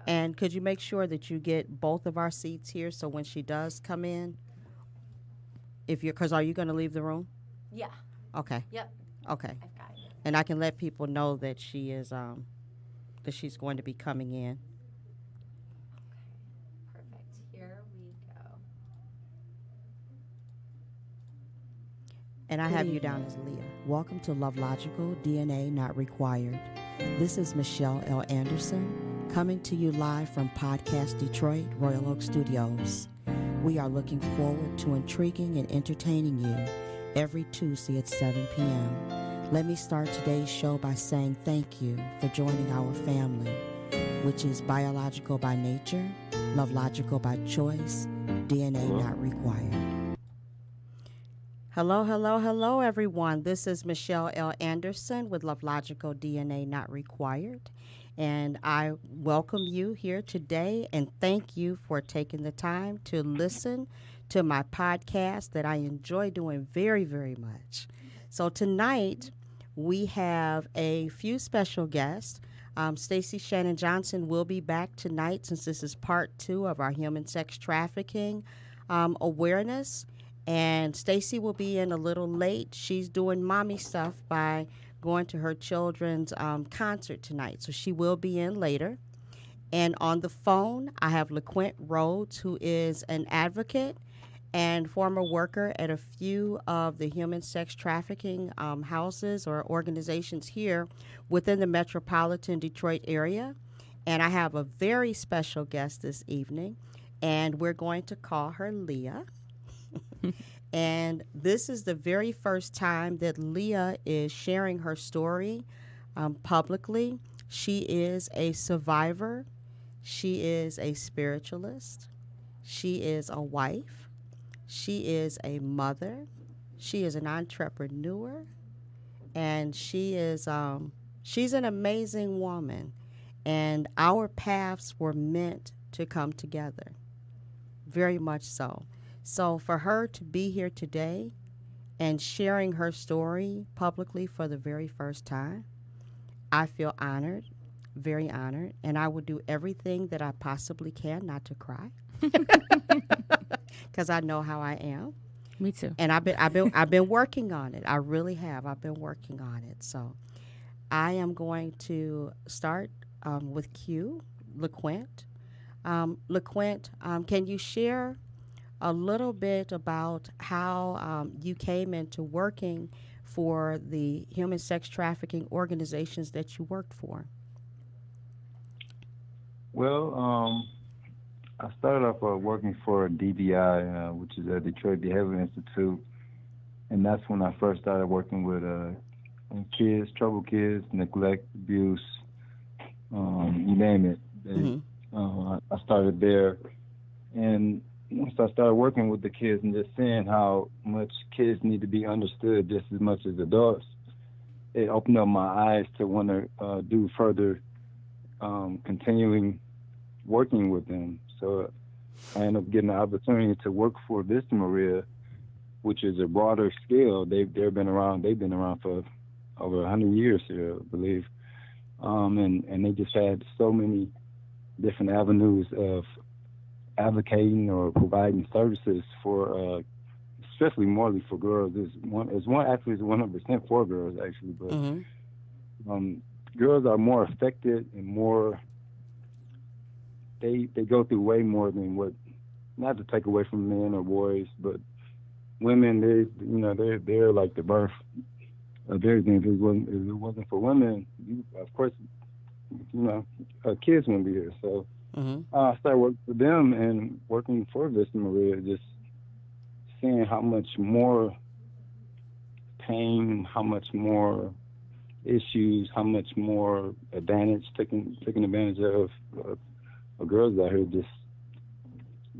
And could you make sure that you get both of our seats here so when she does come in, if you're, because are you going to leave the room? Yeah. Okay. Yep. Okay. I've got it. And I can let people know that she is that she's going to be coming in. Okay. Perfect. Here we go. And I have you down as Leah. Welcome to LoveLogical, DNA Not Required. This is Michelle L. Anderson, coming to you live from Podcast Detroit, Royal Oak Studios. We are looking forward to intriguing and entertaining you every Tuesday at 7 p.m. Let me start today's show by saying thank you for joining our family, which is biological by nature, LoveLogical by choice, DNA Not Required. Hello, hello, hello, everyone. This is Michelle L. Anderson with LoveLogical DNA Not Required. And I welcome you here today and thank you for taking the time to listen to my podcast that I enjoy doing very, very much. So tonight we have a few special guests. Stacy Shannon Johnson will be back tonight since this is part 2 of our human sex trafficking awareness. And Stacy will be in a little late. She's doing mommy stuff by going to her children's concert tonight. So she will be in later. And on the phone, I have LaQuint Rhodes, who is an advocate and former worker at a few of the human sex trafficking houses or organizations here within the metropolitan Detroit area. And I have a very special guest this evening, and we're going to call her Leah. And this is the very first time that Leah is sharing her story publicly. She is a survivor. She is a spiritualist. She is a wife. She is a mother. She is an entrepreneur. And she's an amazing woman. And our paths were meant to come together. Very much so. So for her to be here today and sharing her story publicly for the very first time, I feel honored, very honored, and I will do everything that I possibly can not to cry, because I know how I am. Me too. And I've been working on it. I really have. I've been working on it. So I am going to start with Q, LaQuint. LaQuint, can you share a little bit about how you came into working for the human sex trafficking organizations that you worked for? Well, I started off working for DBI, which is a Detroit Behavioral Institute, and that's when I first started working with kids, troubled kids, neglect, abuse, you name it. I started there, and once I started working with the kids and just seeing how much kids need to be understood just as much as adults, it opened up my eyes to want to do further continuing working with them. So I ended up getting the opportunity to work for Vista Maria, which is a broader scale. They've been around for over 100 years here, I believe. And they just had so many different avenues of advocating or providing services for, especially morally for girls. It's 100% for girls actually, but girls are more affected and more. They go through way more than what. Not to take away from men or boys, but women. They're like the birth of everything. If it wasn't for women, of course, kids wouldn't be here. So. I started working for them and working for Vista Maria, just seeing how much more pain, how much more issues, how much more advantage taken advantage of girls out here. Just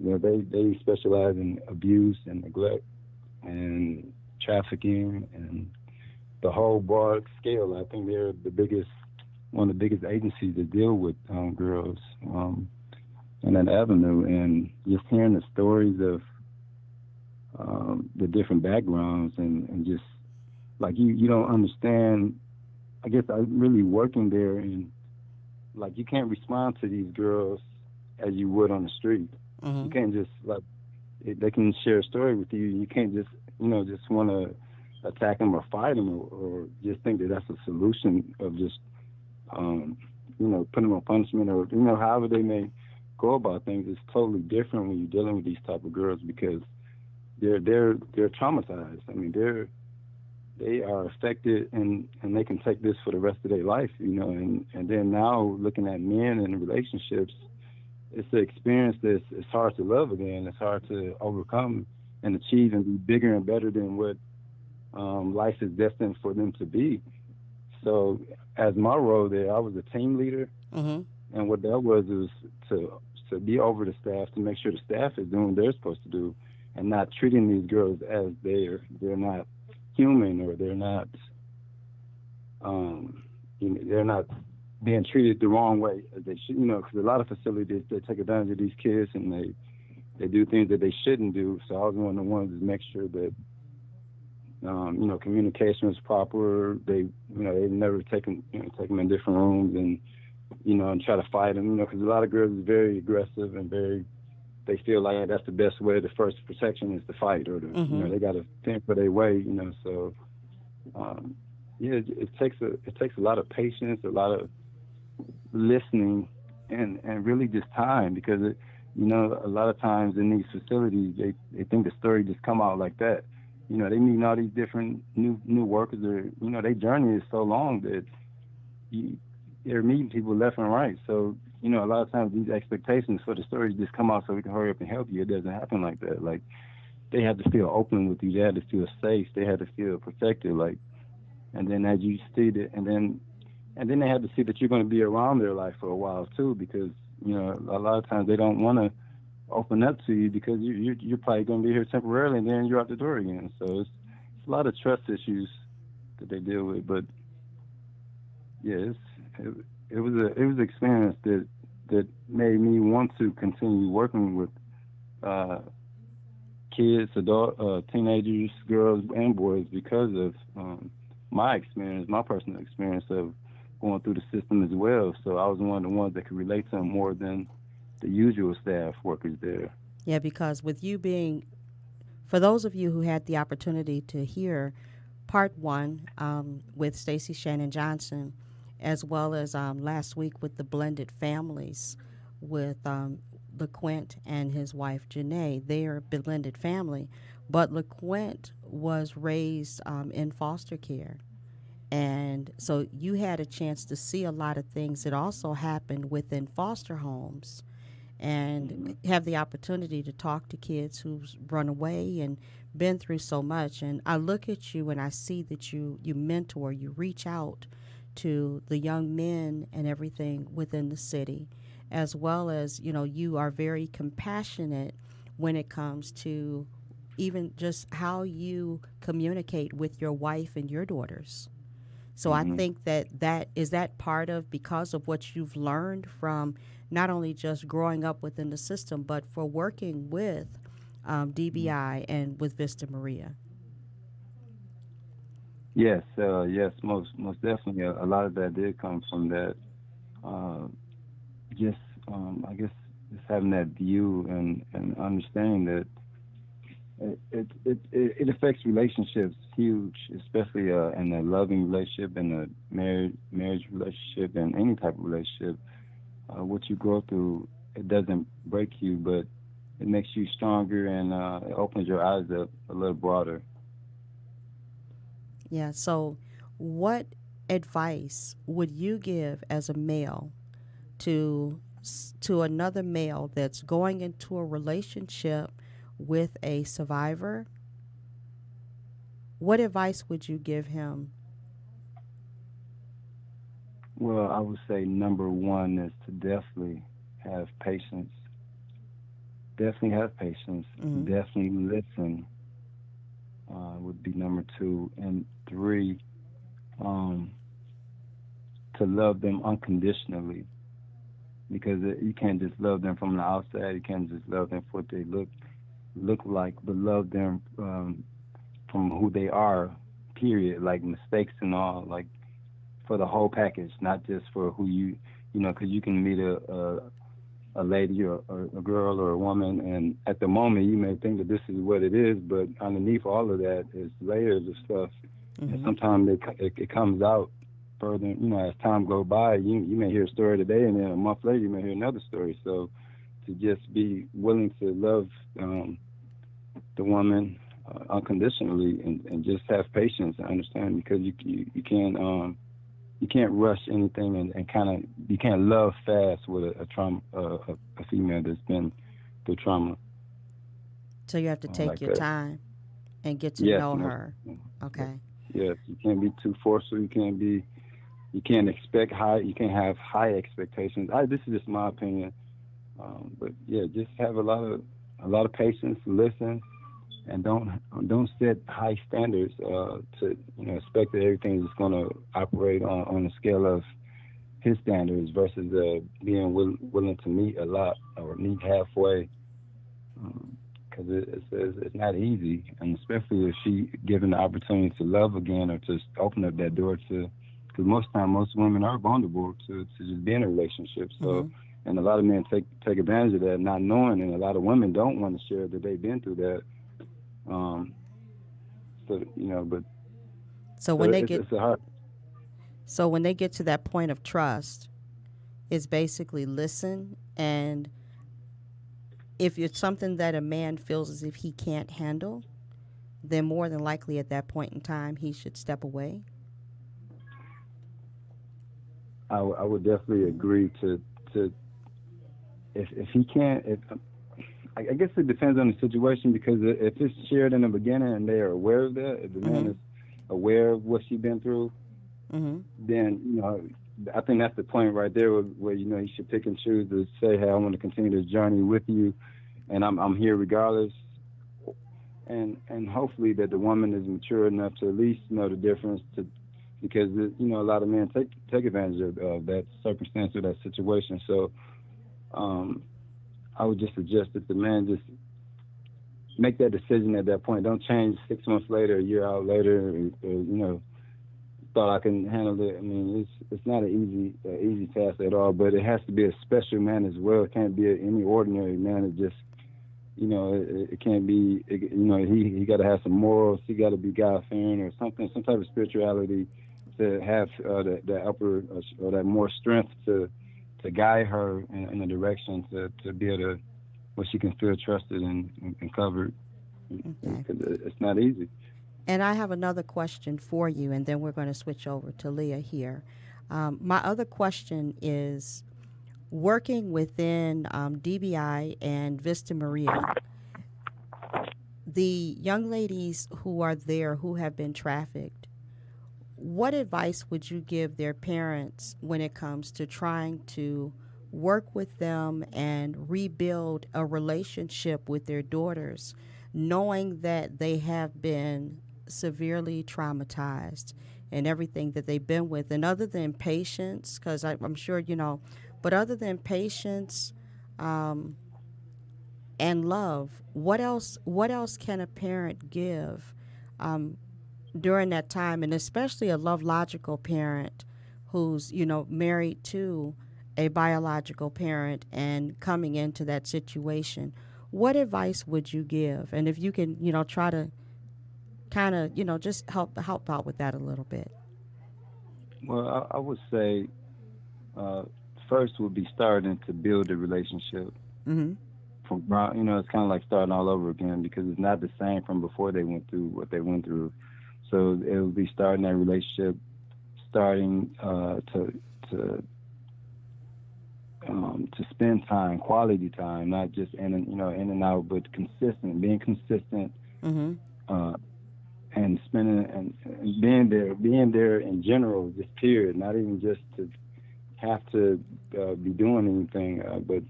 they specialize in abuse and neglect and trafficking and the whole broad scale. I think they're one of the biggest agencies that deal with girls in that avenue, and just hearing the stories of the different backgrounds and just like you don't understand. I guess I'm really working there, and like you can't respond to these girls as you would on the street. You Mm-hmm. can't just like they can share a story with you. You can't just just want to attack them or fight them or just think that that's a solution of just um, putting them on punishment or however they may go about things. It's totally different when you're dealing with these type of girls because they're traumatized. I mean they are affected and they can take this for the rest of their life, and then now looking at men and relationships, it's an experience that's it's hard to love again. It's hard to overcome and achieve and be bigger and better than what life is destined for them to be. So, as my role there, I was a team leader, Mm-hmm. and what that was to be over the staff to make sure the staff is doing what they're supposed to do, and not treating these girls as they're not human or they're not um, they're not being treated the wrong way as they should. Because a lot of facilities they take advantage of these kids and they do things that they shouldn't do. So I was one of the ones to make sure that communication was proper. They never take them in different rooms and and try to fight them. Because a lot of girls is very aggressive and very they feel like that's the best way. The first protection is to fight or to Mm-hmm. they got to fend for their way. So um, yeah, it takes a lot of patience, a lot of listening, and really just time because a lot of times in these facilities they think the story just come out like that. They meeting all these different new workers. Or their journey is so long that you, they're meeting people left and right. So a lot of times these expectations for the story just come out so we can hurry up and help you. It doesn't happen like that. Like they have to feel open with you. They have to feel safe. They have to feel protected. Like and then as you see it, and then they have to see that you're going to be around their life for a while too, because a lot of times they don't want to open up to you because you're probably going to be here temporarily and then you're out the door again. So it's a lot of trust issues that they deal with. But yeah, it, it was an experience that made me want to continue working with uh, kids, teenagers, girls and boys because of my experience, my personal experience of going through the system as well. So I was one of the ones that could relate to them more than the usual staff workers there. Yeah, because with you being, for those of you who had the opportunity to hear part one with Stacy Shannon Johnson, as well as last week with the blended families with LeQuint and his wife Janae. They are a blended family, but LeQuint was raised in foster care. And so you had a chance to see a lot of things that also happened within foster homes and have the opportunity to talk to kids who've run away and been through so much. And I look at you and I see that you mentor, you reach out to the young men and everything within the city, as well as, you are very compassionate when it comes to even just how you communicate with your wife and your daughters. So I Hmm. think that is that part of because of what you've learned from not only just growing up within the system, but for working with DBI and with Vista Maria. Yes, yes, most definitely. A lot of that did come from that. Uh, just I guess just having that view and understanding that it affects relationships huge, especially in a loving relationship, in a marriage relationship, and any type of relationship. What you go through, it doesn't break you, but it makes you stronger and it opens your eyes up a little broader. Yeah. So, what advice would you give as a male to to another male that's going into a relationship with a survivor? What advice would you give him? Well, I would say number one is to definitely have patience. Definitely have patience. Hmm. Definitely listen would be number two. And three, um, to love them unconditionally because you can't just love them from the outside. You can't just love them for what they look like, but love them from who they are. Period. Like mistakes and all. Like for the whole package, not just for who because you can meet a lady or a girl or a woman, and at the moment you may think that this is what it is, but underneath all of that is layers of stuff, and Mm-hmm. sometimes it comes out further. As time goes by, you may hear a story today, and then a month later you may hear another story. So to just be willing to love the woman unconditionally, and just have patience and understand, because you can't rush anything, and kind of you can't love fast with a trauma a female that's been through trauma So you have to take like your that. time and get to Yes, know most, her. yes, Okay. yes. You can't be too forceful. You can't expect high. You can't have high expectations. This is just my opinion, but yeah, just have a lot of patience, listen, and don't set high standards to expect that everything is going to operate on a scale of his standards versus being willing to meet a lot or meet halfway, because it's not easy, and especially if she given the opportunity to love again or to open up that door to, because most women are vulnerable to just be in a relationship. Mm-hmm. So, and a lot of men take advantage of that, not knowing, and a lot of women don't want to share that they've been through that. Um, so but So so when they it's get it's a hard. so when they get to that point of trust, it's basically listen, and if it's something that a man feels as if he can't handle, then more than likely at that point in time he should step away. I would definitely agree to if he can't. If I guess it depends on the situation, because if it's shared in the beginning and they are aware of that, if the man Mm-hmm. is aware of what she's been through, Mm-hmm. then I think that's the point right there where he should pick and choose to say, hey, I want to continue this journey with you, and I'm here regardless, and hopefully that the woman is mature enough to at least know the difference, because a lot of men take advantage of that circumstance or that situation. So um, I would just suggest that the man just make that decision at that point. Don't change 6 months later, a year out later, thought I can handle it. I mean, it's not an easy task at all, but it has to be a special man as well. It can't be any ordinary man. It just it can't be. He got to have some morals. He got to be God fearing or something, some type of spirituality to have that upper or that more strength to guide her in a direction to be able to, where she can feel trusted and covered, Okay. because it's not easy. And I have another question for you, and then we're going to switch over to Leah here. My other question is, working within DBI and Vista Maria, the young ladies who are there who have been trafficked, what advice would you give their parents when it comes to trying to work with them and rebuild a relationship with their daughters, knowing that they have been severely traumatized and everything that they've been with? And other than patience, because I'm sure but other than patience and love, what else can a parent give um, during that time, and especially a love logical parent who's married to a biological parent and coming into that situation? What advice would you give? And if you can try to kind of just help out with that a little bit. Well, I would say uh, first would be starting to build a relationship Mm-hmm. from ground. It's kind of like starting all over again, because it's not the same from before they went through what they went through. So it would be starting that relationship, starting to spend time, quality time, not just in and out, but consistent, being consistent, Mm-hmm. uh, and spending and being there in general, just period, not even just to have to be doing anything, but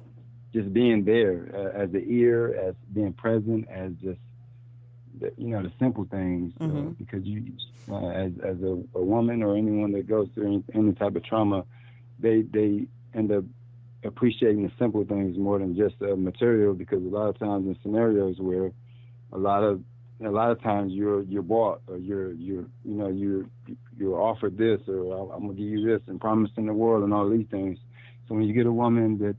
just being there as the ear, as being present, as just the simple things, Mm-hmm. because as a woman or anyone that goes through any type of trauma, they end up appreciating the simple things more than just material, because a lot of times in scenarios where a lot of times you're bought, or you're offered this, or I'm gonna give you this and promising the world and all these things. So when you get a woman that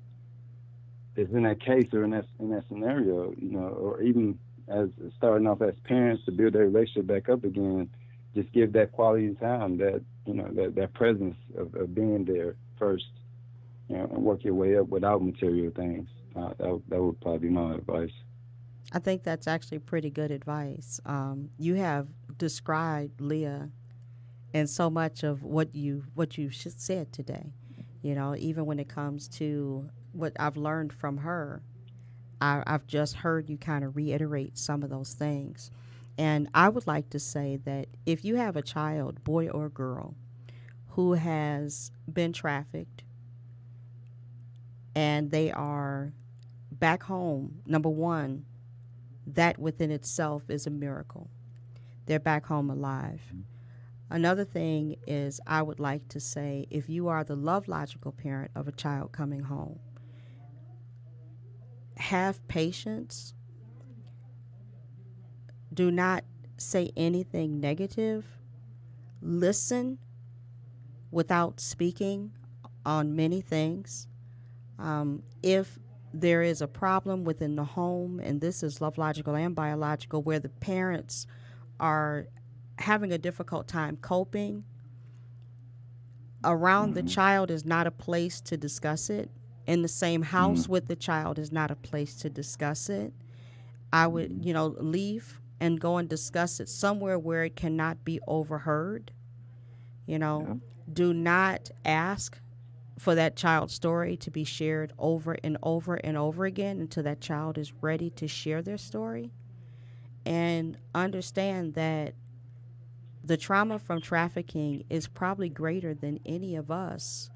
is in that case or in that scenario, or even as starting off as parents to build their relationship back up again, just give that quality time, that presence of being there first, and work your way up without material things. That would probably be my advice. I think that's actually pretty good advice. You have described Leah in so much of what you said today. Even when it comes to what I've learned from her, I've just heard you kind of reiterate some of those things. And I would like to say that if you have a child, boy or girl, who has been trafficked and they are back home, number one, that within itself is a miracle. They're back home alive. Another thing is, I would like to say, if you are the love logical parent of a child coming home, have patience. Do not say anything negative. Listen without speaking on many things. If there is a problem within the home, and this is love logical and biological, where the parents are having a difficult time coping, around the Mm-hmm. child is not a place to discuss it. In the same house Mm-hmm. with the child is not a place to discuss it. I would, leave and go and discuss it somewhere where it cannot be overheard. You know, Yeah. do not ask for that child's story to be shared over and over and over again until that child is ready to share their story. And understand that the trauma from trafficking is probably greater than any of us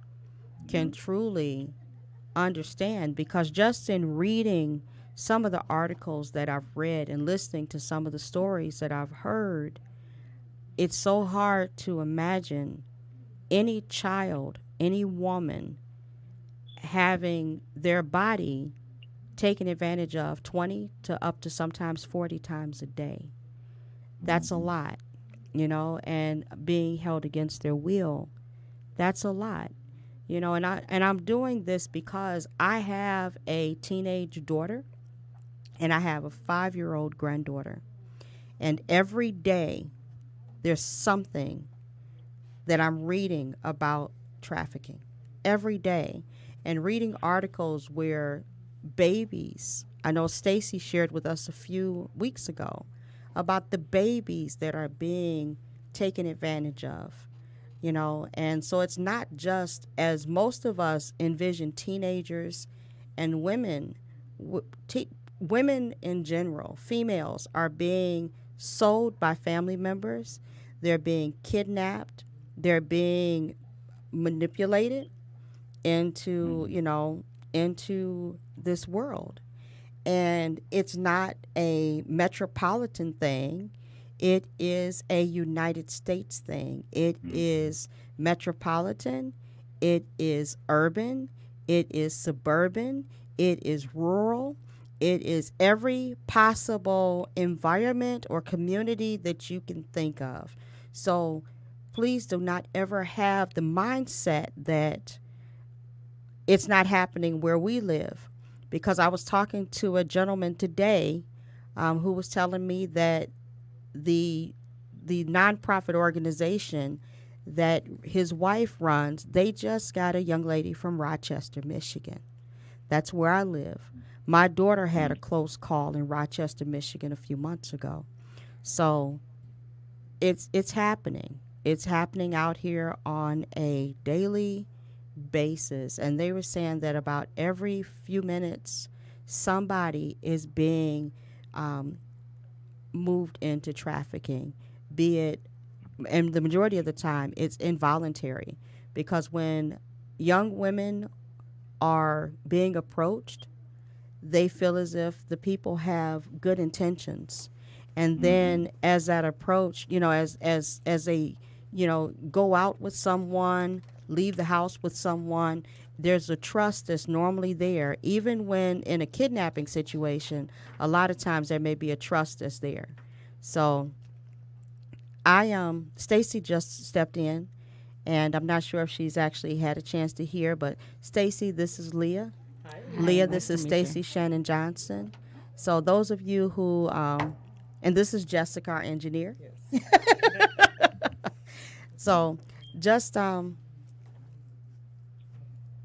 can truly understand, because just in reading some of the articles that I've read and listening to some of the stories that I've heard, it's so hard to imagine any child, any woman having their body taken advantage of 20 to up to sometimes 40 times a day. That's a Mm-hmm. lot, and being held against their will. That's a lot. And I'm doing this because I have a teenage daughter and I have a 5-year-old granddaughter. And every day there's something that I'm reading about trafficking. Every day. And reading articles where babies, I know Stacy shared with us a few weeks ago about the babies that are being taken advantage of. And so it's not just as most of us envision teenagers and women, w- te- women in general, females are being sold by family members. They're being kidnapped. They're being manipulated into, Mm-hmm. into this world. And it's not a metropolitan thing. It is a United States thing. It Mm-hmm. is metropolitan. It is urban. It is suburban. It is rural. It is every possible environment or community that you can think of. So please do not ever have the mindset that it's not happening where we live. Because I was talking to a gentleman today, who was telling me that the the nonprofit organization that his wife runs, they just got a young lady from Rochester, Michigan. That's where I live. My daughter had a close call in Rochester, Michigan a few months ago. So it's happening. It's happening out here on a daily basis. And they were saying that about every few minutes, somebody is being um, moved into trafficking, be it, and the majority of the time, it's involuntary. Because when young women are being approached, they feel as if the people have good intentions. And Mm-hmm. then as that approach, as they, go out with someone, leave the house with someone, there's a trust that's normally there. Even when in a kidnapping situation, a lot of times there may be a trust that's there. So Stacy just stepped in And I'm not sure if she's actually had a chance to hear, but Stacy, this is Leah. Hi. Leah, Nice this to is meet you. Stacy Shannon Johnson. So those of you who, and this is Jessica, our engineer. Yes. So just, I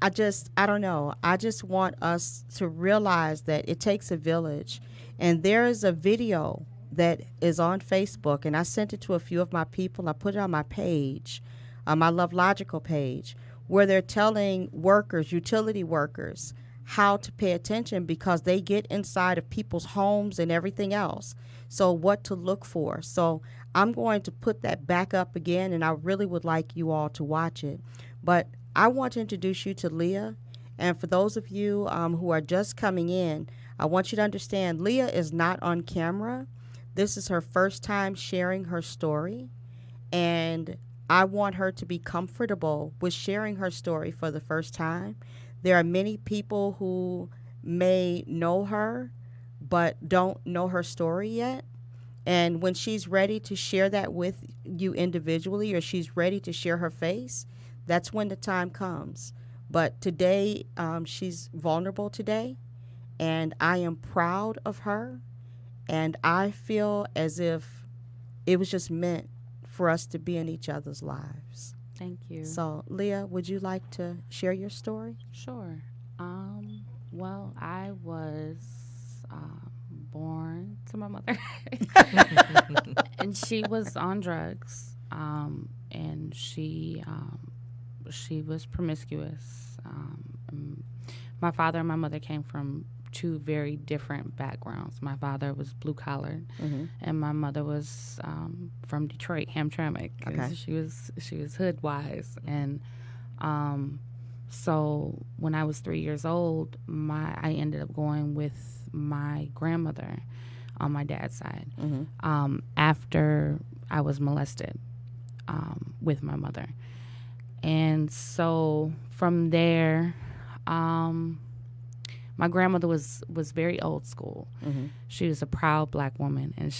don't know. I just want us to realize that it takes a village. And there is a video that is on Facebook, and I sent it to a few of my people. I put it on my page, my LoveLogical page, where they're telling workers, utility workers, how to pay attention because they get inside of people's homes and everything else. So, what to look for. So, I'm going to put that back up again, and I really would like you all to watch it. But I want to introduce you to Leah. And for those of you who are just coming in, I want you to understand Leah is not on camera. This is her first time sharing her story. And I want her to be comfortable with sharing her story for the first time. There are many people who may know her but don't know her story yet. And when she's ready to share that with you individually, or she's ready to share her face, that's when the time comes. But today, she's vulnerable today, and I am proud of her. And I feel as if it was just meant for us to be in each other's lives. Thank you. So, Leah, would you like to share your story? Sure. Well, I was born to my mother, and she was on drugs, and she was promiscuous. My father and my mother came from two very different backgrounds. My father was blue collar, and my mother was from Detroit, Hamtramck. Okay. She was hood wise, and so when I was 3 years old, I ended up going with my grandmother on my dad's side after I was molested with my mother. And so from there, my grandmother was very old school. She was a proud black woman, and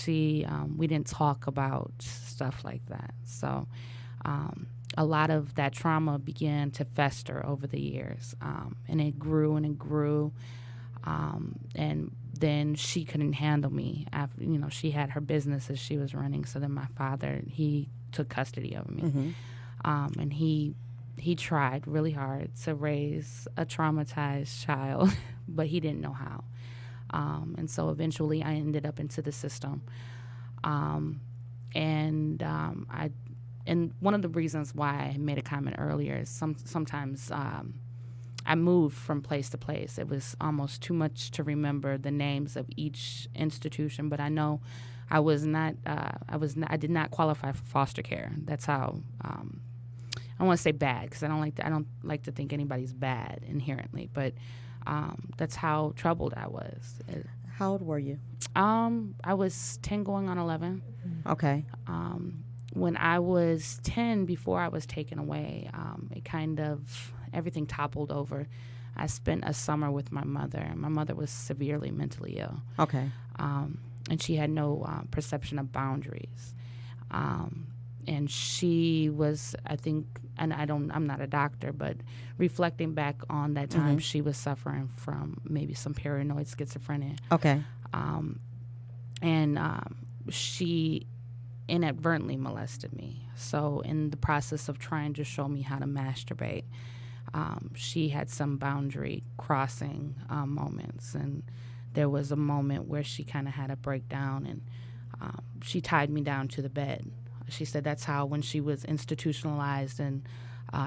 we didn't talk about stuff like that. So a lot of that trauma began to fester over the years, and it grew and it grew. And then she couldn't handle me. After, she had her businesses she was running. So then my father, he took custody of me. And he tried really hard to raise a traumatized child, but he didn't know how. And so eventually I ended up into the system. And one of the reasons why I made a comment earlier is sometimes I moved from place to place. It was almost too much to remember the names of each institution, but I know I did not qualify for foster care. That's how I don't want to say bad, because I don't like to think anybody's bad inherently, but that's how troubled I was. How old were you? I was 10 going on 11. Okay. When I was 10, before I was taken away, it kind of, everything toppled over. I spent a summer with my mother. My mother was severely mentally ill. Okay. And she had no perception of boundaries. And she was, I think, and I'm not a doctor, but reflecting back on that time, she was suffering from maybe some paranoid schizophrenia. Okay. And she inadvertently molested me. So in the process of trying to show me how to masturbate, she had some boundary crossing moments. And there was a moment where she kind of had a breakdown, and she tied me down to the bed. She said that's how, when she was institutionalized in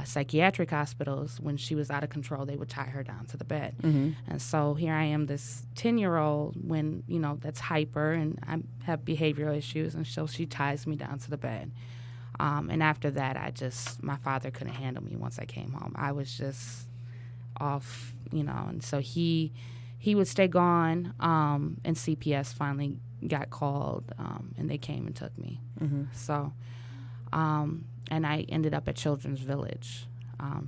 psychiatric hospitals, when she was out of control, they would tie her down to the bed. And so here I am, this 10-year-old, when, that's hyper, and I have behavioral issues, and so she ties me down to the bed. And after that, my father couldn't handle me once I came home. I was just off, and so he would stay gone, and CPS finally got called, and they came and took me. So, and I ended up at Children's Village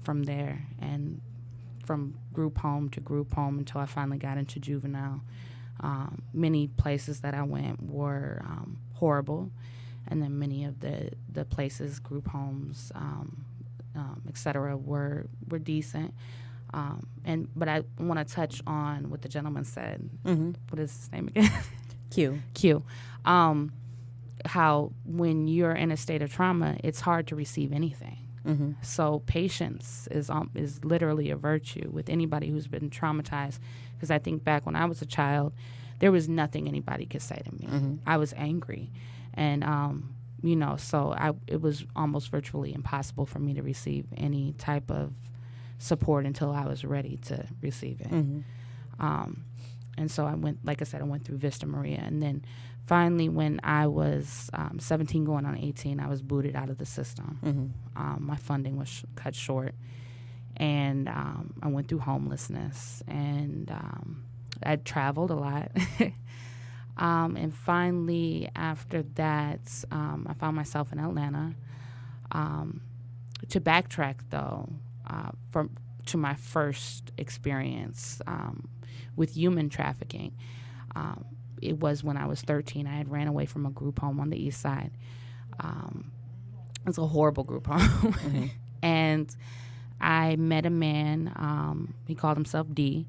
from there, and from group home to group home until I finally got into juvenile. Many places that I went were horrible, and then many of the places, group homes, etc., were decent. But I want to touch on what the gentleman said. Mm-hmm. What is his name again? Q. Q. How when you're in a state of trauma, it's hard to receive anything. Mm-hmm. So patience is literally a virtue with anybody who's been traumatized. Because I think back when I was a child, there was nothing anybody could say to me. Mm-hmm. I was angry, and so it was almost virtually impossible for me to receive any type of support until I was ready to receive it. Mm-hmm. And so I went, like I said, I went through Vista Maria, and then finally, when I was 17 going on 18, I was booted out of the system. Mm-hmm. My funding was cut short, and I went through homelessness, and I traveled a lot. And finally, after that, I found myself in Atlanta. To backtrack, though, to my first experience with human trafficking, it was when I was 13. I had ran away from a group home on the east side. It's a horrible group home. Mm-hmm. And I met a man, he called himself D,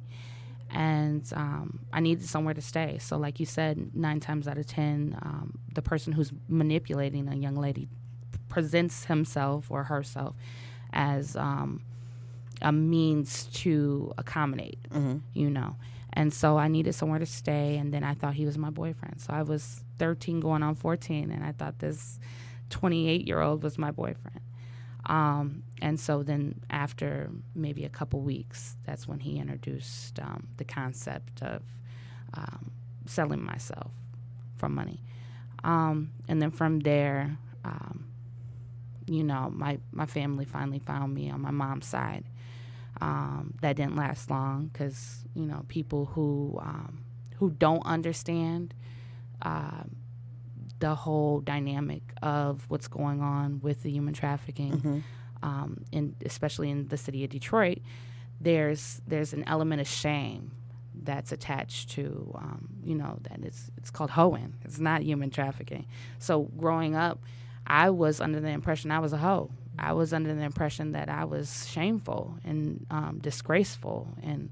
and I needed somewhere to stay. So like you said, 9 times out of 10, the person who's manipulating a young lady presents himself or herself as a means to accommodate, Mm-hmm. And so I needed somewhere to stay, and then I thought he was my boyfriend. So I was 13 going on 14, and I thought this 28-year-old was my boyfriend. And so then after maybe a couple weeks, that's when he introduced the concept of selling myself for money. And then from there, my family finally found me on my mom's side. That didn't last long because, people who don't understand the whole dynamic of what's going on with the human trafficking, and especially in the city of Detroit, there's an element of shame that's attached to, that it's called hoeing. It's not human trafficking. So growing up, I was under the impression I was a hoe. I was under the impression that I was shameful and disgraceful and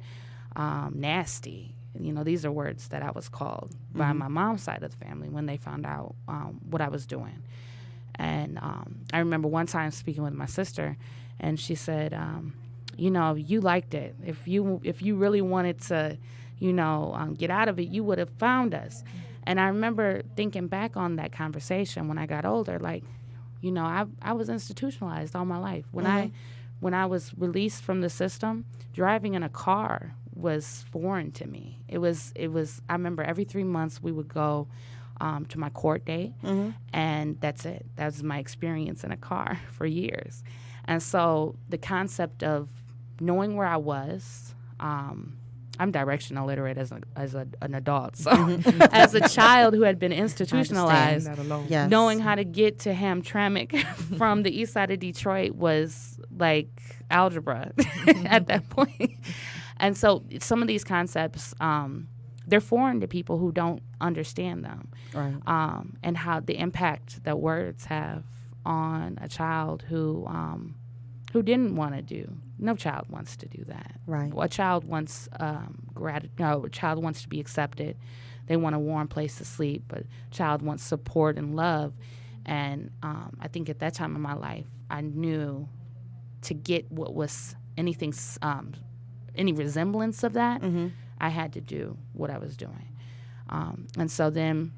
nasty. These are words that I was called by my mom's side of the family when they found out what I was doing. And I remember one time speaking with my sister, and she said, you liked it. If you really wanted to, get out of it, you would have found us. And I remember thinking back on that conversation when I got older, like, I was institutionalized all my life. When I was released from the system, driving in a car was foreign to me. It was. I remember every 3 months we would go to my court date, and that's it. That was my experience in a car for years. And so the concept of knowing where I was, I'm direction illiterate as an adult. So as a child who had been institutionalized, Yes. knowing how to get to Hamtramck from the east side of Detroit was like algebra at that point. And so some of these concepts, they're foreign to people who don't understand them. Right. And how the impact that words have on a child who didn't want to do. No child wants to do that. Right. A child wants a child wants to be accepted. They want a warm place to sleep. But a child wants support and love. And I think at that time in my life, I knew to get what was anything, any resemblance of that, I had to do what I was doing. And so then,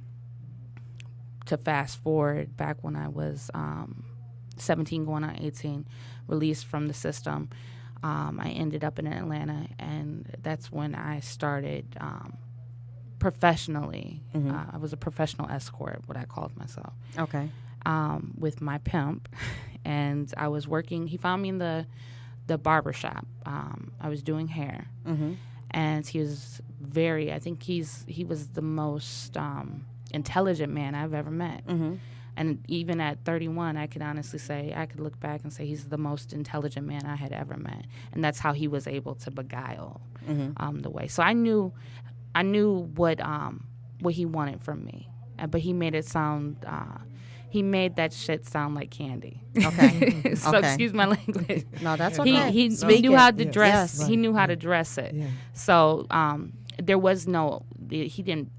to fast forward back when I was 17 going on 18, released from the system, I ended up in Atlanta, and that's when I started professionally. I was a professional escort, what I called myself. Okay. With my pimp, and I was working. He found me in the barber shop. I was doing hair, and he was I think he was the most intelligent man I've ever met. And even at 31, I could honestly say, I could look back and say he's the most intelligent man I had ever met. And that's how he was able to beguile the way. So I knew what he wanted from me. But he made it sound, he made that shit sound like candy. Okay. So Okay. excuse my language. No, that's He okay. he Speak knew it. how to Yes. dress. Yes. He knew how to Right. dress it. Yeah. So there was no he didn't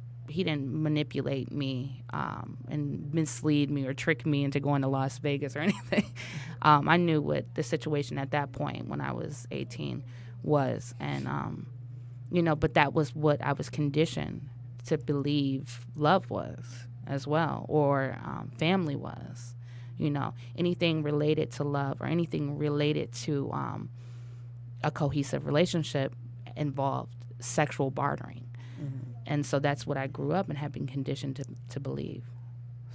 manipulate me and mislead me or trick me into going to Las Vegas or anything. I knew what the situation at that point when I was 18 was, and but that was what I was conditioned to believe love was as well, or family was. Anything related to love or anything related to a cohesive relationship involved sexual bartering. And so that's what I grew up and have been conditioned to believe.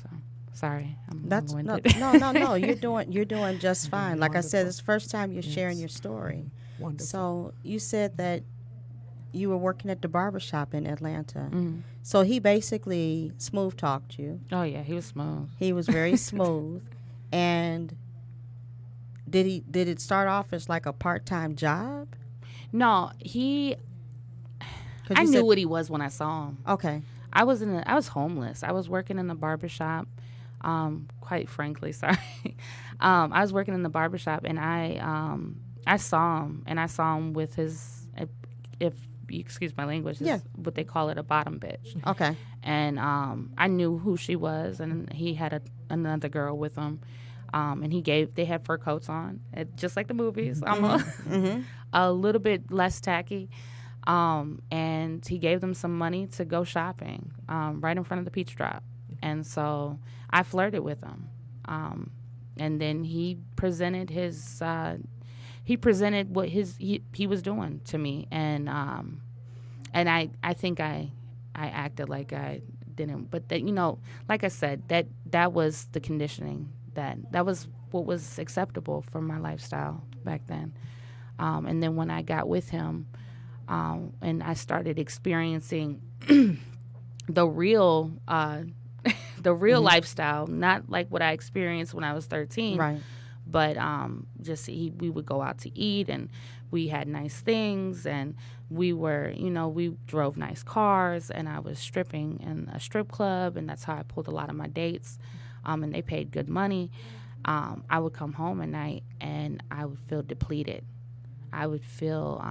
So, sorry, I'm That's no, long-winded. no. You're doing just fine. Like I said, Wonderful. it's the first time you're sharing Yes. your story. Wonderful. So you said that you were working at the barbershop in Atlanta. Mhm. So he basically smooth talked you. Oh yeah, he was smooth. He was very smooth. And did it start off as like a part-time job? No, 'Cause I you knew said- what he was when I saw him. Okay. I was homeless. I was working in the barbershop. Quite frankly, sorry. I was working in the barbershop, and I saw him with his, if you excuse my language, Yeah. what they call it, a bottom bitch. Okay. And I knew who she was, and he had another girl with him. And they had fur coats on, just like the movies, almost a little bit less tacky. And he gave them some money to go shopping right in front of the Peach Drop. And so I flirted with him. And then he presented what he was doing to me. And I think I acted like I didn't. But that, like I said, that was the conditioning. That was what was acceptable for my lifestyle back then. And then when I got with him, and I started experiencing the real lifestyle, not like what I experienced when I was 13, Right. but we would go out to eat, and we had nice things, and we drove nice cars, and I was stripping in a strip club, and that's how I pulled a lot of my dates, and they paid good money. I would come home at night, and I would feel depleted. I would feel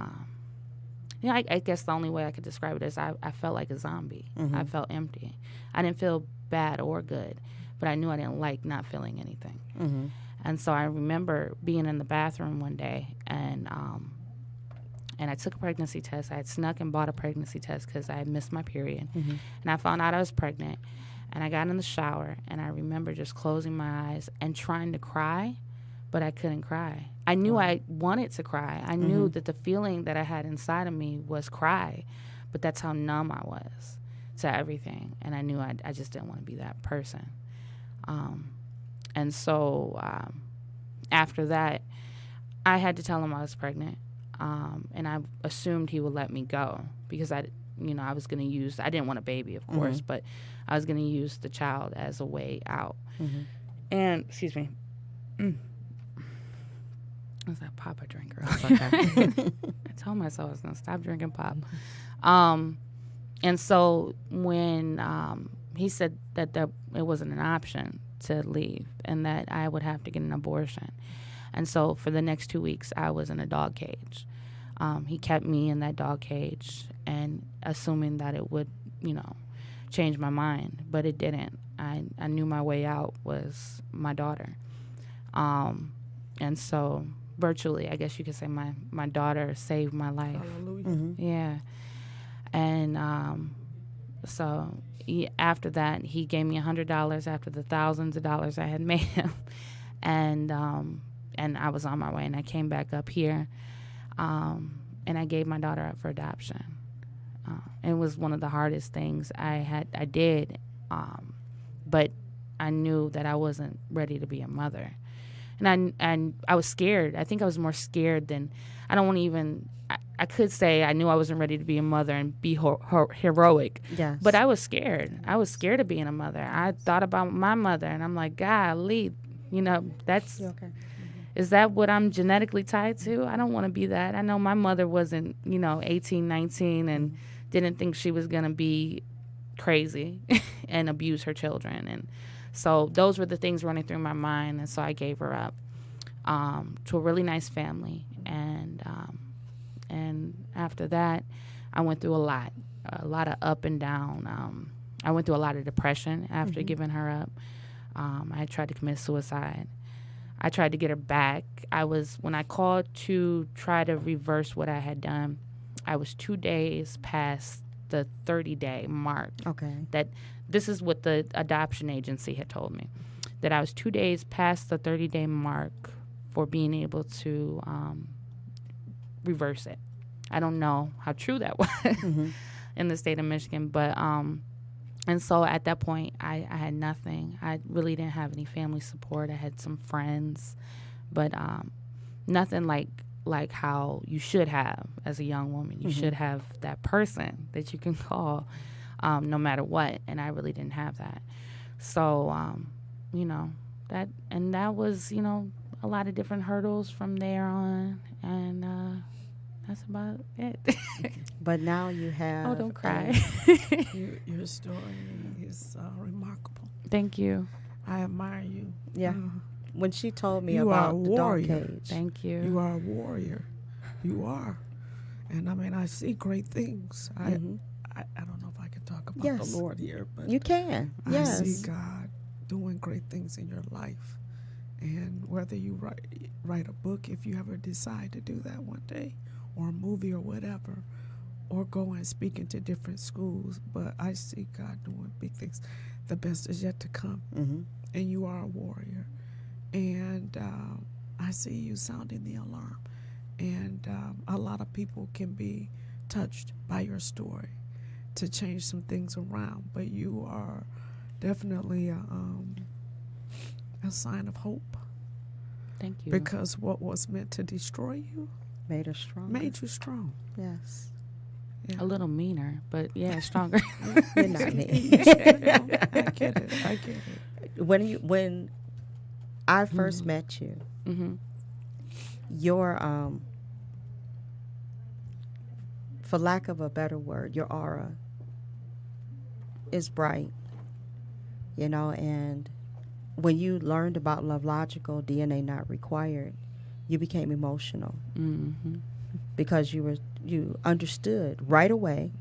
I guess the only way I could describe it is I felt like a zombie. I felt empty. I didn't feel bad or good, but I knew I didn't like not feeling anything. And so I remember being in the bathroom one day, and I took a pregnancy test. I had snuck and bought a pregnancy test because I had missed my period. And I found out I was pregnant, and I got in the shower, and I remember just closing my eyes and trying to cry, but I couldn't cry. I knew I wanted to cry. I knew that the feeling that I had inside of me was cry, but that's how numb I was to everything. And I knew I just didn't want to be that person. And so after that, I had to tell him I was pregnant. And I assumed he would let me go because I was going to use, I didn't want a baby, of course, but I was going to use the child as a way out. And, excuse me. What's that pop I drank earlier? I told myself I was going to stop drinking pop. And so when he said that it wasn't an option to leave and that I would have to get an abortion. And so for the next 2 weeks, I was in a dog cage. He kept me in that dog cage and assuming that it would, change my mind, but it didn't. I knew my way out was my daughter. And so virtually, I guess you could say my daughter saved my life. Hallelujah. Yeah. And so after that, he gave me $100 after the thousands of dollars I had made him. And I was on my way, and I came back up here, and I gave my daughter up for adoption. It was one of the hardest things I did, but I knew that I wasn't ready to be a mother. And I was scared. I think I was more scared than, I don't want to even, I could say I knew I wasn't ready to be a mother and be heroic. Yes. But I was scared. I was scared of being a mother. I thought about my mother, and I'm like, golly, that's, Okay. is that what I'm genetically tied to? I don't want to be that. I know my mother wasn't, 18, 19 and didn't think she was going to be crazy and abuse her children. And So those were the things running through my mind, and so I gave her up to a really nice family, and after that, I went through a lot of up and down. I went through a lot of depression after giving her up. I tried to commit suicide. I tried to get her back. When I called to try to reverse what I had done, I was 2 days past the 30-day mark. Okay. That this is what the adoption agency had told me, that I was 2 days past the 30-day mark for being able to reverse it. I don't know how true that was in the state of Michigan, but and so at that point, I had nothing. I really didn't have any family support. I had some friends, but nothing like how you should have as a young woman. You should have that person that you can call no matter what, and I really didn't have that. So, that was, a lot of different hurdles from there on, and that's about it. But now you have. Oh, don't cry. Your story is remarkable. Thank you. I admire you. Yeah. When she told me You are a about the dog warrior. cage. Thank you. You are a warrior. You are. And I mean, I see great things. I don't know if I can talk about Yes. the Lord here, but You can. Yes. I see God doing great things in your life. And whether you write a book, if you ever decide to do that one day, or a movie or whatever, or go and speak into different schools, but I see God doing big things. The best is yet to come. And you are a warrior. And I see you sounding the alarm. And a lot of people can be touched by your story to change some things around. But you are definitely a sign of hope. Thank you. Because what was meant to destroy you Made her strong. made you strong. Yes. Yeah. A little meaner, but yeah, stronger. You're not me. I get it. When I first met you, your for lack of a better word, your aura is bright. And when you learned about LoveLogical, DNA Not Required, you became emotional because you understood right away,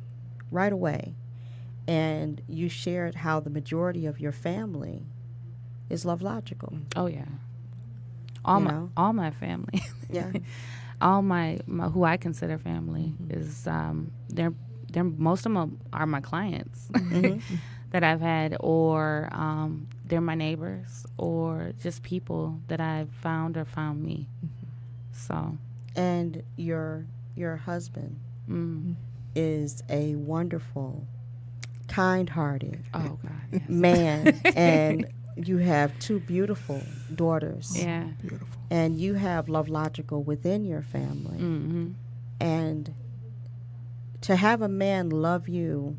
and you shared how the majority of your family is LoveLogical. Oh yeah. All my family. Yeah. All my who I consider family is they're most of them are my clients that I've had, or they're my neighbors, or just people that I've found or found me. So. And your husband is a wonderful, kind-hearted Oh God. Yes. man, and you have 2 beautiful daughters. Yeah. Beautiful. And you have LoveLogical within your family. And to have a man love you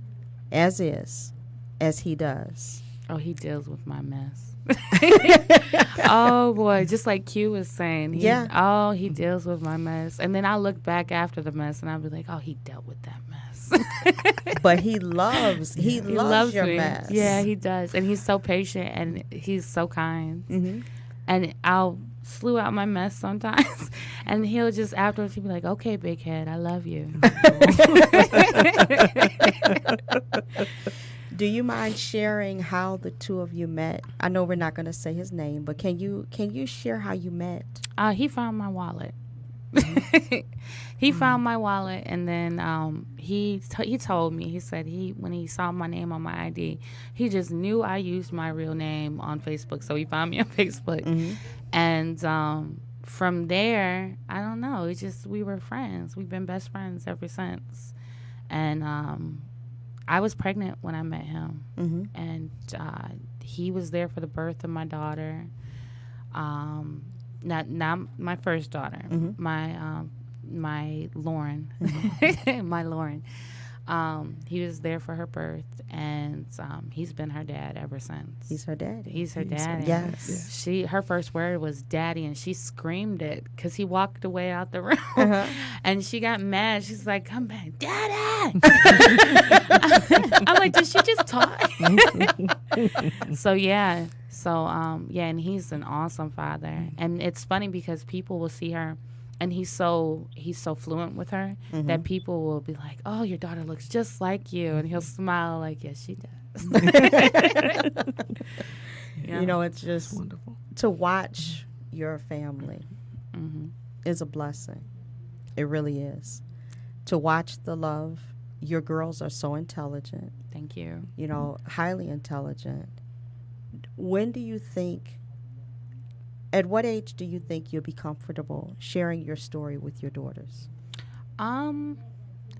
as he does. Oh, he deals with my mess. Oh boy, just like Q was saying. He deals with my mess. And then I look back after the mess and I'll be like, oh, he dealt with that mess. But he loves your me. mess. Yeah, he does. And he's so patient and he's so kind. And I'll slew out my mess sometimes. And he'll just afterwards he'll be like, okay, big head, I love you. Do you mind sharing how the 2 of you met? I know we're not going to say his name, but can you share how you met? He found my wallet. He found my wallet, and then he told me, he said when he saw my name on my ID, he just knew I used my real name on Facebook, so he found me on Facebook. And from there, I don't know, we were friends. We've been best friends ever since. And I was pregnant when I met him, and he was there for the birth of my daughter. Not my first daughter, my Lauren, my Lauren. He was there for her birth, and he's been her dad ever since. He's her daddy. He's her daddy. Yes. Her first word was daddy, and she screamed it because he walked away out the room, and she got mad. She's like, "Come back, daddy!" I'm like, "Did she just talk?" So yeah, So yeah, and he's an awesome father. And it's funny because people will see her, and he's so fluent with her that people will be like, "Oh, your daughter looks just like you," and he'll smile like, "Yes, she does." Yeah. You know, it's just Wonderful. to watch your family is a blessing. It really is. To watch the love. Your girls are so intelligent, Thank you. you know, highly intelligent. When do you think, at what age do you think you'll be comfortable sharing your story with your daughters?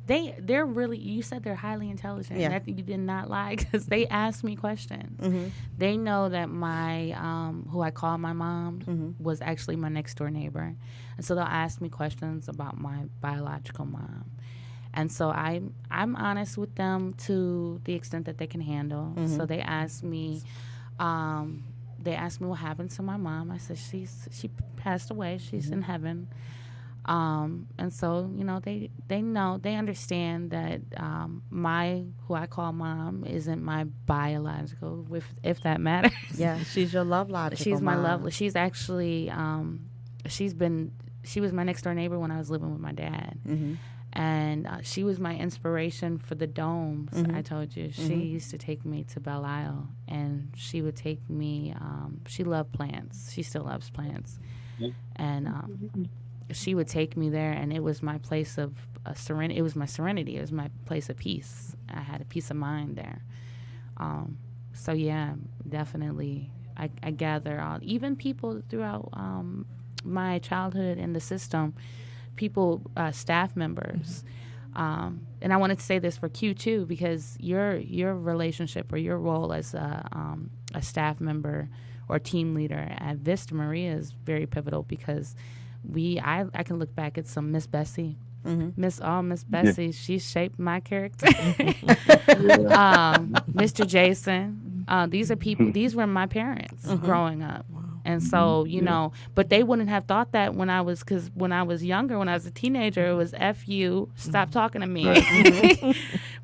They're really, you said they're highly intelligent. Yeah. That you did not lie, because they ask me questions. They know that my who I call my mom was actually my next door neighbor, and so they'll ask me questions about my biological mom. And so I'm honest with them to the extent that they can handle. So they asked me what happened to my mom. I said she passed away. She's in heaven. And so, you know, they understand that who I call mom isn't my biological, if that matters. Yeah, she's your LoveLogical She's my mom. lovely. She's actually she was my next door neighbor when I was living with my dad. And she was my inspiration for the domes. I told you. She used to take me to Belle Isle, and she would take me. She loved plants. She still loves plants. And she would take me there, and it was my place of serenity. It was my serenity. It was my place of peace. I had a peace of mind there. So, yeah, definitely. I gather even people throughout my childhood in the system, people, staff members. And I wanted to say this for Q too, because your relationship or your role as a staff member or team leader at Vista Maria is very pivotal, because I can look back at some Miss Bessie. Miss Bessie, she shaped my character. Mr. Jason, these were my parents growing up. And so, you know, but they wouldn't have thought that because when I was younger, when I was a teenager, it was F you, stop talking to me.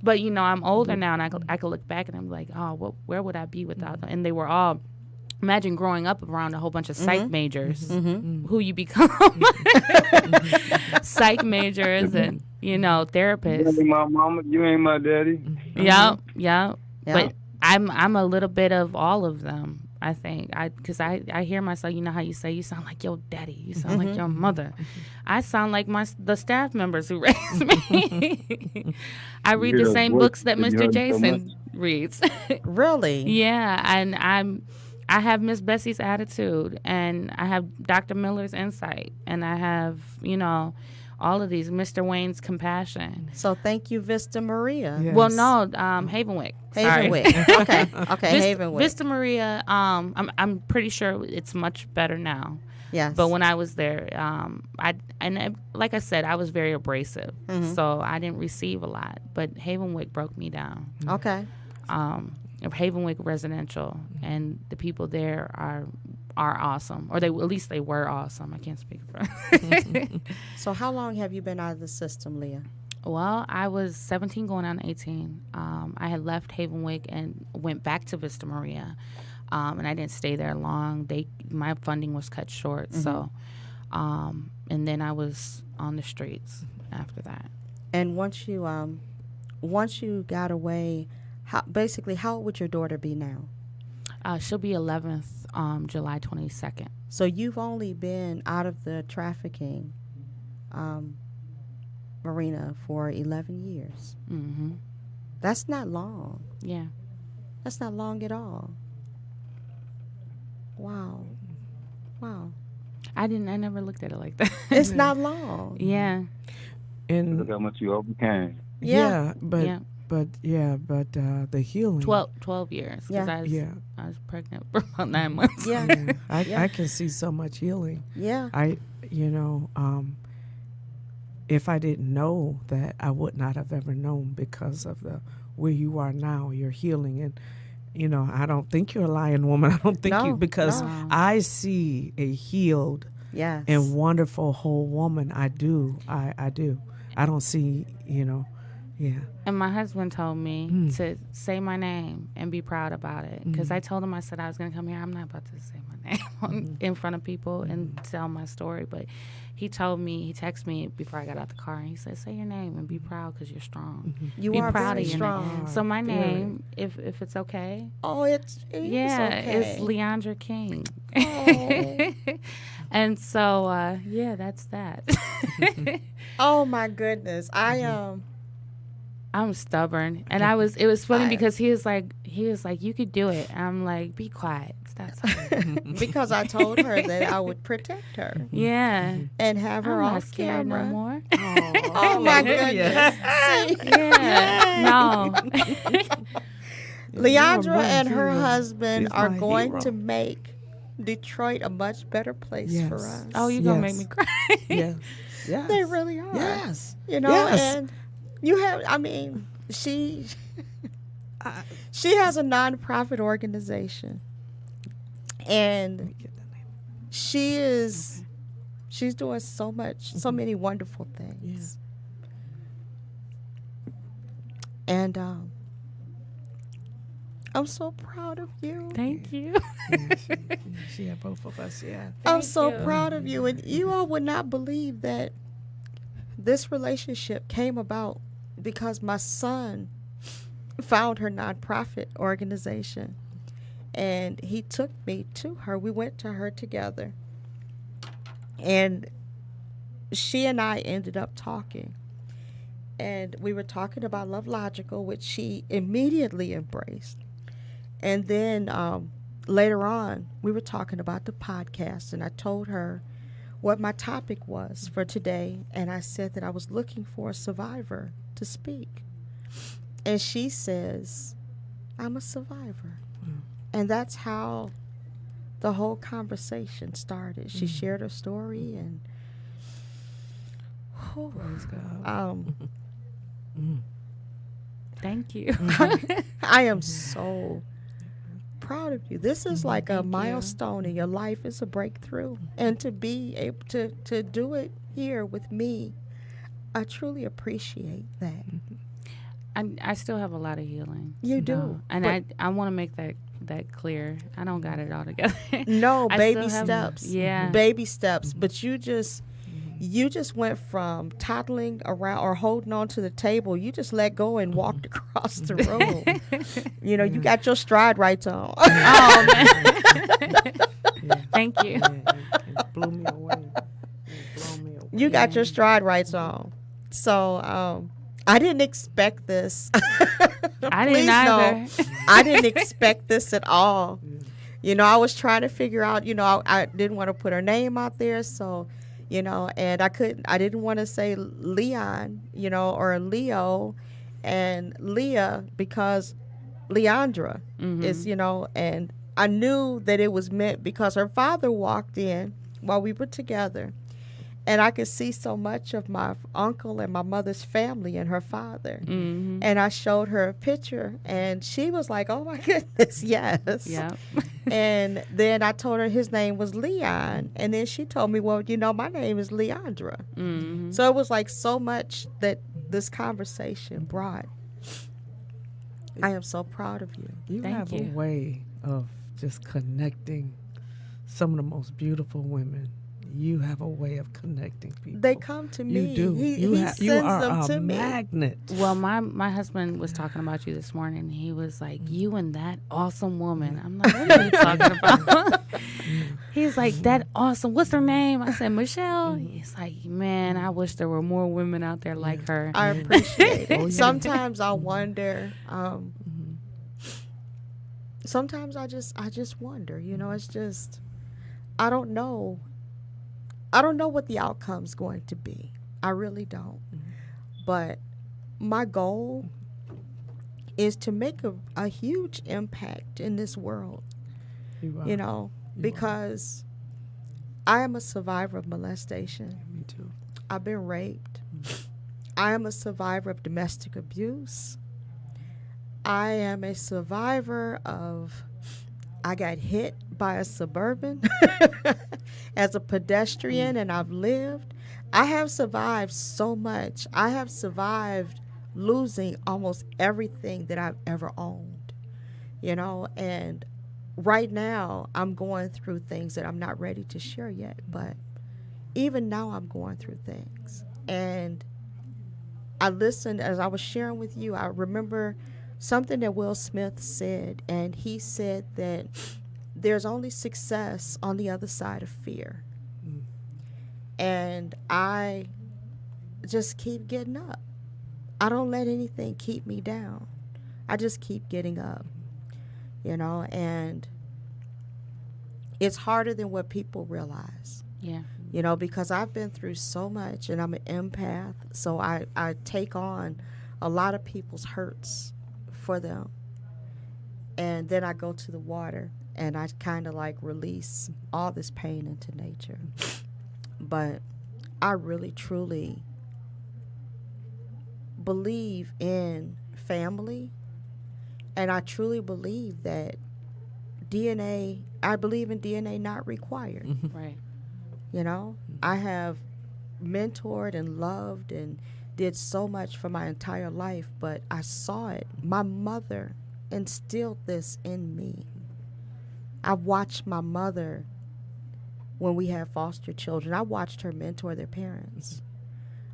But, you know, I'm older now, and I could look back and I'm like, oh, where would I be without them? And they were all, imagine growing up around a whole bunch of psych majors, who you become. Psych majors and, you know, therapists. You ain't my mama, you ain't my daddy. Yeah. But I'm a little bit of all of them. I think because I hear myself. You know how you say you sound like your daddy, you sound like your mother. I sound like the staff members who raised me. I read the same books that Mr. Jason reads. Really? Yeah, and I have Miss Bessie's attitude, and I have Dr. Miller's insight, and I have, you know, all of these, Mr. Wayne's compassion. So thank you, Vista Maria. Yes. Well, no, Havenwick. Sorry. Havenwick. Okay, Havenwick. Vista Maria, I'm pretty sure it's much better now. Yes. But when I was there, like I said, I was very abrasive, so I didn't receive a lot. But Havenwick broke me down. Okay. Havenwick Residential, and the people there are awesome, or at least they were awesome. I can't speak for. So how long have you been out of the system, Leah? Well, I was 17 going on 18. I had left Havenwick and went back to Vista Maria, and I didn't stay there long. My funding was cut short, so and then I was on the streets after that. And once you got away, how old would your daughter be now? She'll be 11th, July 22nd. So you've only been out of the trafficking arena for 11 years. That's not long. Yeah. That's not long at all. Wow. I never looked at it like that. It's not long. Yeah. And Look how much you overcame. but the healing. 12 years. Yeah. I was pregnant for about 9 months. Yeah. I can see so much healing. Yeah. If I didn't know that, I would not have ever known, because of where you are now, your healing. And, you know, I don't think you're a lying woman. I don't think you, because I see a healed Yes. and wonderful whole woman. I do. I do. I don't see, Yeah. And my husband told me Mm. to say my name and be proud about it. Because I told him, I said I was going to come here. I'm not about to say my name in front of people and tell my story. But he told me, he texted me before I got out the car, and he said, say your name and be proud because you're strong. You Be are proud very of your strong. name. So my Very. name, if it's okay, Oh, it's yeah, okay. it's Leandra King. Oh. And so, yeah, that's that. Oh my goodness, I I'm stubborn, and it was funny I- because he was like, you could do it. I'm like, be quiet. Stop talking. because I told her that I would protect her Yeah, and have her I'm not off scared camera. no more. Oh my goodness. See? Yeah, no. Leandra my and her hero. husband She's are my going hero. to make Detroit a much better place for Yes. us. Oh, you gonna make Yes. me cry? Yes. Yes. They really are. Yes. You know, Yes. and you have, I mean, she I- has a nonprofit organization, and Let me get that name. she's doing so Mm-hmm. many wonderful things. And I'm so proud of you. Thank you. Yeah, she had both of us. Yeah. I'm so you. proud of you. And you all would not believe that this relationship came about because my son found her nonprofit organization, and he took me to her. We went to her together, and she and I ended up talking. And we were talking about LoveLogical, which she immediately embraced. And then later on, we were talking about the podcast, and I told her what my topic was for today. And I said that I was looking for a survivor to speak. And she says, I'm a survivor. And that's how the whole conversation started. She shared her story, and Praise God. Thank you. I am so proud of you. This is like a Thank you. milestone in your life. It's a breakthrough. And to be able to do it here with me, I truly appreciate that. I still have a lot of healing. You do, No. And but- I want to make that clear. I don't got it all together. No, I baby still have- steps. Yeah. Baby steps. But you just went from toddling around or holding on to the table. You just let go and walked across the room. You know, you got your stride rights on. Oh, man. Thank you. Yeah, it blew me away. It blew me away. You got your stride rights on. So I didn't expect this. I Please didn't know, either. I didn't expect this at all. You know, I was trying to figure out, you know, I didn't want to put her name out there. So, you know, and I didn't want to say Leon, you know, or Leo and Leah because Leandra is, you know, and I knew that it was meant because her father walked in while we were together, and I could see so much of my uncle and my mother's family and her father. Mm-hmm. And I showed her a picture, and she was like, oh my goodness, yes. Yep. And then I told her his name was Leon. And then she told me, well, you know, my name is Leandra. Mm-hmm. So it was like so much that this conversation brought. I am so proud of you. You Thank have you. a way of just connecting some of the most beautiful women. You have a way of connecting people. They come to me. You do. He you sends you are them a to me. magnet. Well, my husband was talking about you this morning. He was like, you and that awesome woman. I'm like, what are you talking about? He's like, that awesome. What's her name? I said, Michelle. He's like, man, I wish there were more women out there like her. I appreciate it. Oh, yeah. Sometimes I wonder. Sometimes I just wonder. You know, it's just I don't know. I don't know what the outcome's going to be. I really don't. But my goal is to make a huge impact in this world. You are. You know, because I am a survivor of molestation. Me too. I've been raped. I am a survivor of domestic abuse. I am a survivor of, I got hit by a Suburban as a pedestrian, and I've lived. I have survived so much. I have survived losing almost everything that I've ever owned, you know. And right now, I'm going through things that I'm not ready to share yet, but even now, I'm going through things. And I listened as I was sharing with you. I remember something that Will Smith said, and he said that there's only success on the other side of fear. And I just keep getting up. I don't let anything keep me down. I just keep getting up, you know, and it's harder than what people realize. Yeah. You know, because I've been through so much and I'm an empath, so I take on a lot of people's hurts for them. And then I go to the water and I kind of like release all this pain into nature. But I really, truly believe in family, and I truly believe that I believe in DNA not required. Right. You know, I have mentored and loved and did so much for my entire life, but I saw it. My mother instilled this in me. I watched my mother when we had foster children. I watched her mentor their parents.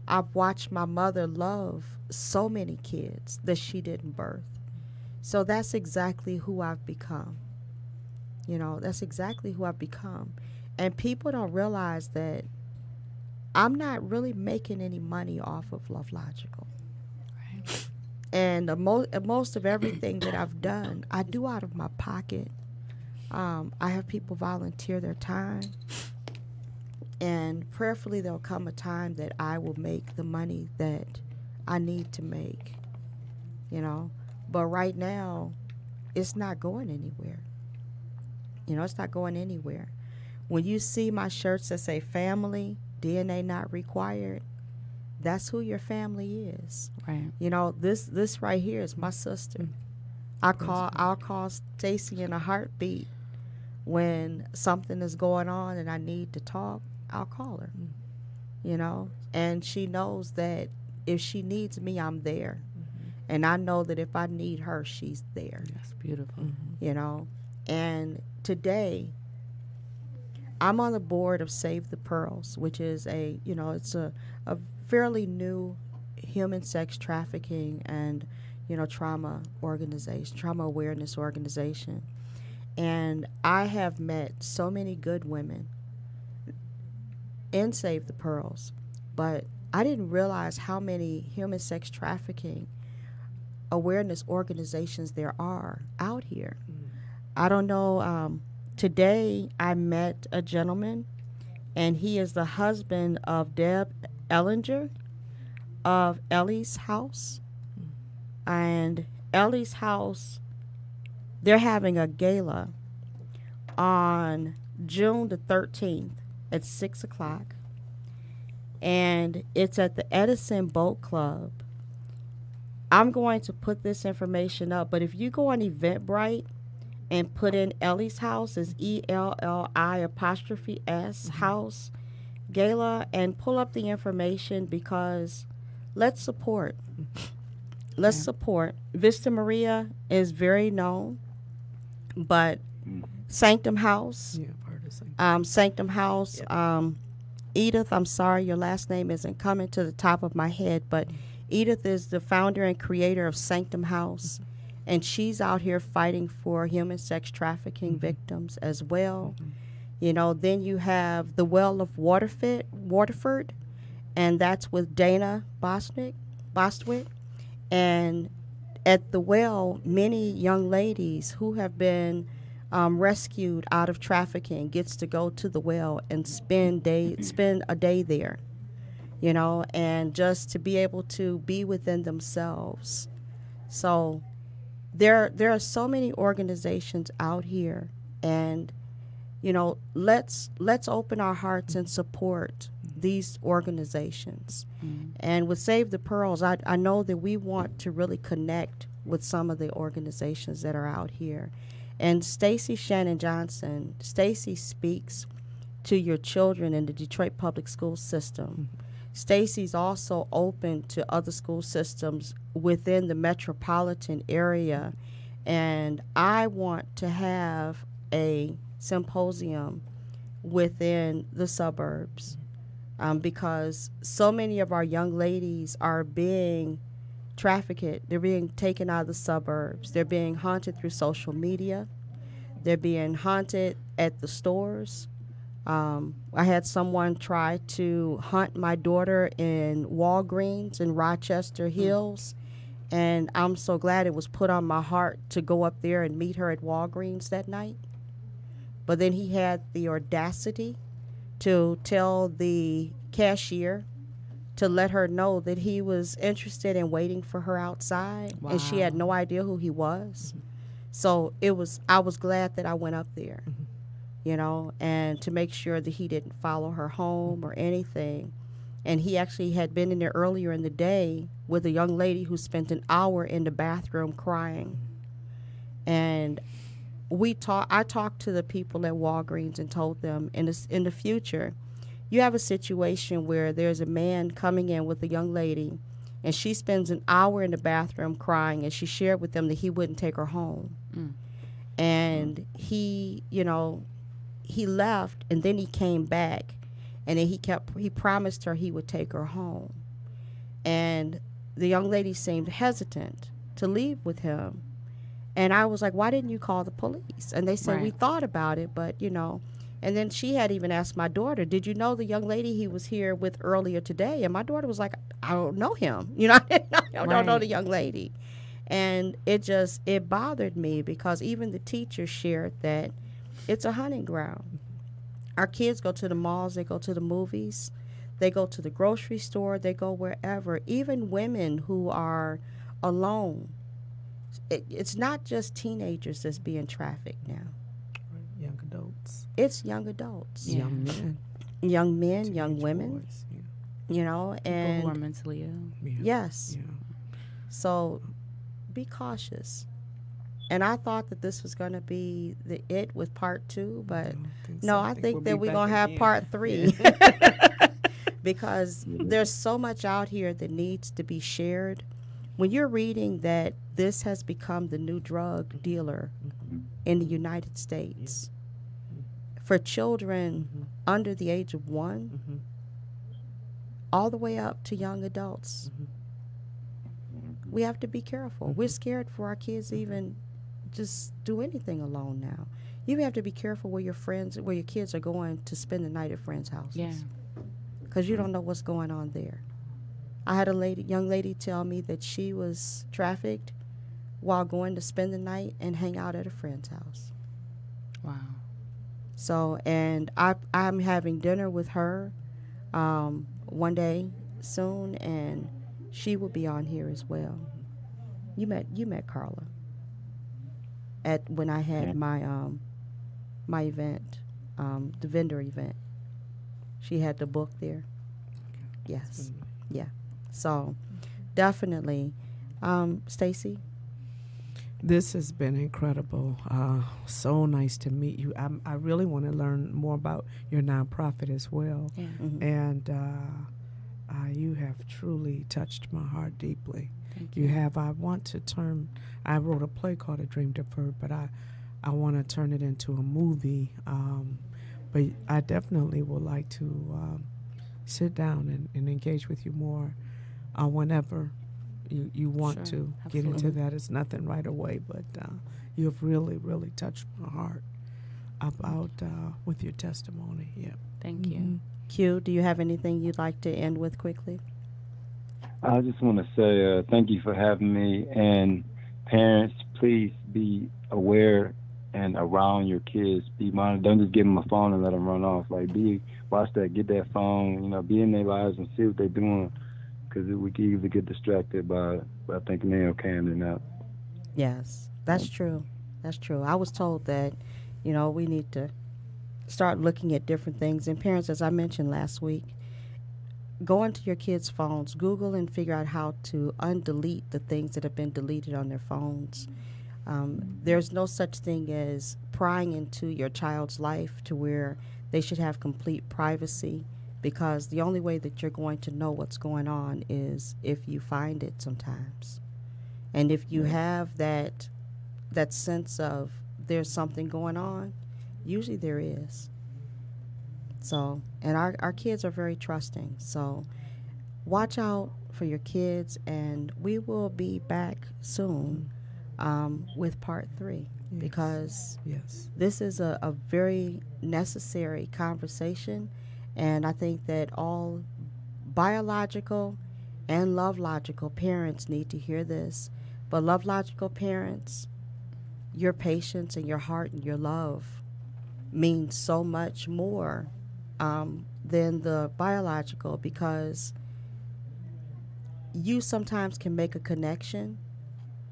I've watched my mother love so many kids that she didn't birth. So that's exactly who I've become. You know, that's exactly who I've become. And people don't realize that I'm not really making any money off of LoveLogical. Right. And most of everything that I've done, I do out of my pocket. I have people volunteer their time. And prayerfully, there'll come a time that I will make the money that I need to make, you know. But right now, it's not going anywhere. You know, it's not going anywhere. When you see my shirts that say family, DNA not required, that's who your family is. Right. You know, this right here is my sister. I'll call Stacy in a heartbeat when something is going on and I need to talk. I'll call her. You know, and she knows that if she needs me, I'm there. And I know that if I need her, she's there. That's beautiful. You know, and today I'm on the board of Save the Pearls, which is it's a fairly new human sex trafficking and, trauma awareness organization. And I have met so many good women in Save the Pearls, but I didn't realize how many human sex trafficking awareness organizations there are out here. I don't know. Today I met a gentleman, and he is the husband of Deb Ellinger of Ellie's House. And Ellie's House, they're having a gala on June the 13th at 6 o'clock. And it's at the Edison Boat Club. I'm going to put this information up, but if you go on Eventbrite and put in Ellie's House, is ELLI' house gala, and pull up the information, because let's support. Let's support. Vista Maria is very known, but Sanctum House, Part of Sanctum House, Edith, I'm sorry, your last name isn't coming to the top of my head, but Edith is the founder and creator of Sanctum House, and she's out here fighting for human sex trafficking victims as well. Then you have the Well of Waterford, and that's with Dana Bostwick. And at the well, many young ladies who have been rescued out of trafficking gets to go to the well and spend a day there, and just to be able to be within themselves. So there are so many organizations out here, and let's open our hearts and support these organizations. And with Save the Pearls, I know that we want to really connect with some of the organizations that are out here. And Stacy Shannon Johnson, Stacy speaks to your children in the Detroit public school system. Stacy's also open to other school systems within the metropolitan area, and I want to have a symposium within the suburbs, because so many of our young ladies are being trafficked. They're being taken out of the suburbs. They're being haunted through social media. They're being haunted at the stores. I had someone try to hunt my daughter in Walgreens in Rochester Hills, and I'm so glad it was put on my heart to go up there and meet her at Walgreens that night. But then he had the audacity to tell the cashier to let her know that he was interested in waiting for her outside, and she had Wow. no idea who he was. So I was glad that I went up there, and to make sure that he didn't follow her home or anything. And he actually had been in there earlier in the day with a young lady who spent an hour in the bathroom crying. And I talked to the people at Walgreens and told them in the future, you have a situation where there's a man coming in with a young lady, and she spends an hour in the bathroom crying, and she shared with them that he wouldn't take her home. And he left, and then he came back, and then he promised her he would take her home. And the young lady seemed hesitant to leave with him. And I was like, why didn't you call the police? And they said, we Right. thought about it, but. And then she had even asked my daughter, did you know the young lady he was here with earlier today? And my daughter was like, I don't know him. I don't know the Right. young lady. And it bothered me, because even the teachers shared that it's a hunting ground. Our kids go to the malls, they go to the movies, they go to the grocery store, they go wherever. Even women who are alone. It's not just teenagers that's being trafficked now. Young adults, It's young adults, Yeah. young men, young men, young teenage women, boys. Yeah. People who are and mentally ill. Yeah. yes. Yeah. So be cautious. And I thought that this was going to be it with part 2, but I don't think no, so. I think we'll that be we're back going to have again. part 3. Because there's so much out here that needs to be shared. When you're reading that this has become the new drug dealer in the United States for children under the age of 1, all the way up to young adults, we have to be careful. We're scared for our kids to even just do anything alone now. You have to be careful where your kids are going to spend the night at friends' houses. Yeah. Because you don't know what's going on there. I had a young lady tell me that she was trafficked while going to spend the night and hang out at a friend's house. Wow. So, and I'm having dinner with her one day soon, and she will be on here as well. You met Carla when I had my event, the vendor event. She had the book there. Yes. Yeah. So definitely, Stacy. This has been incredible. So nice to meet you. I really want to learn more about your nonprofit as well. Yeah. And you have truly touched my heart deeply. Thank You you. have. I want to turn. I wrote a play called A Dream Deferred, but I want to turn it into a movie. But I definitely would like to sit down and engage with you more whenever you want Sure, to get into absolutely. that. It's nothing right away, but you have really, really touched my heart about with your testimony. Yeah. Thank you. Q, do you have anything you'd like to end with quickly? I just want to say thank you for having me. And parents, please be aware and around your kids. Be monitored. Don't just give them a phone and let them run off. Watch that. Get that phone. Be in their lives and see what they're doing. Because we can easily get distracted by thinking they're okay and they're not. Yes, that's true. That's true. I was told that, we need to start looking at different things. And parents, as I mentioned last week, go into your kids' phones, Google and figure out how to undelete the things that have been deleted on their phones. There's no such thing as prying into your child's life to where they should have complete privacy. because the only way that you're going to know what's going on is if you find it sometimes. And if you have that sense of there's something going on, usually there is. So, and our kids are very trusting. So, watch out for your kids, and we will be back soon with part 3 Yes. because Yes. this is a very necessary conversation, and I think that all biological and love logical parents need to hear this. But love logical parents, your patience and your heart and your love means so much more than the biological, because you sometimes can make a connection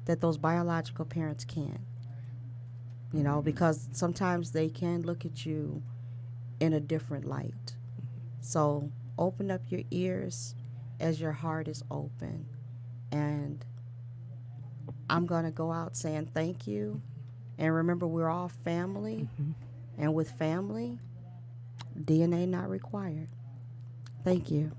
that those biological parents can't. You know, because sometimes they can look at you in a different light. So open up your ears as your heart is open. And I'm going to go out saying thank you. And remember, we're all family. And with family, DNA not required. Thank you.